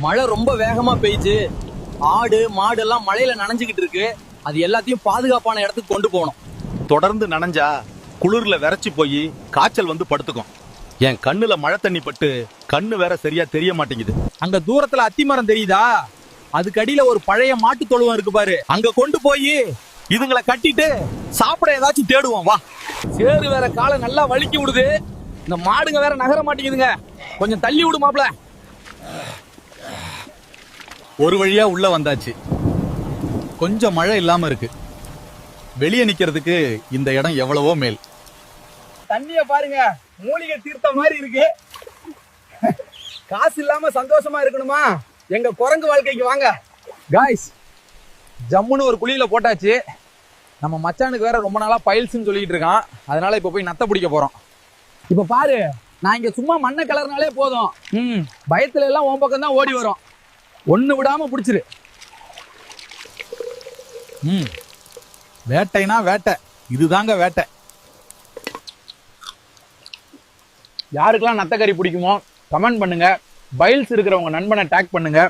மழை ரொம்ப வேகமா பெய்யுது. ஆடு மாடு எல்லாம் மழையில நனைஞ்சுக்கிட்டு இருக்கு. அது எல்லாத்தையும் பாதுகாப்பான இடத்துக்கு கொண்டு போகணும். தொடர்ந்து நனைஞ்சா குளிர்ல விரைச்சு போய் காய்ச்சல் வந்து படுத்துக்கும். என் கண்ணுல மழை தண்ணி பட்டு கண்ணு வேற சரியா தெரிய மாட்டேங்குது. அங்க தூரத்துல அத்திமரம் தெரியுதா? அதுக்கு அடியில ஒரு பழைய மாட்டு தொழுவம் இருக்கு பாரு. அங்க கொண்டு போய் இதுங்களை கட்டிட்டு சாப்பிட ஏதாச்சும் தேடுவோம் வா. சேரு வேற காலை நல்லா வலிக்கி விடுது. இந்த மாடுங்க வேற நகர மாட்டேங்குதுங்க. கொஞ்சம் தள்ளி விடு மாப்ள. ஒரு வழியா உள்ள வந்தாச்சு. கொஞ்சம் மழை இல்லாம இருக்கு. வெளியே நிக்கிறதுக்கு இந்த இடம் எவ்வளவோ மேல். தண்ணிய பாருங்க, மூலிகை தீர்த்த மாதிரி இருக்கு. காசு இல்லாம சந்தோஷமா இருக்கணுமா? எங்க குரங்கு வாழ்க்கைக்கு வாங்க. காய்ஸ், ஜம்முன்னு ஒரு குழியில போட்டாச்சு. நம்ம மச்சானுக்கு வேற ரொம்ப நாளா பைல்ஸ்ன்னு சொல்லிட்டு இருக்கான். அதனால இப்ப போய் நத்த பிடிக்க போறோம். இப்ப பாரு, நான் இங்க சும்மா மண்ணை கலர்னாலே போதும். பயத்துல எல்லாம் உன் பக்கம் தான் ஓடி வரும். ஒண்ணு விடாம பிடிச்சிரு. வேட்டைனா வேட்டை, இதுதாங்க வேட்டை. யாருக்கெல்லாம் நத்தக்கறி பிடிக்குமோ கமெண்ட் பண்ணுங்க. பைல்ஸ் இருக்கிறவங்க நண்பனை டேக் பண்ணுங்க.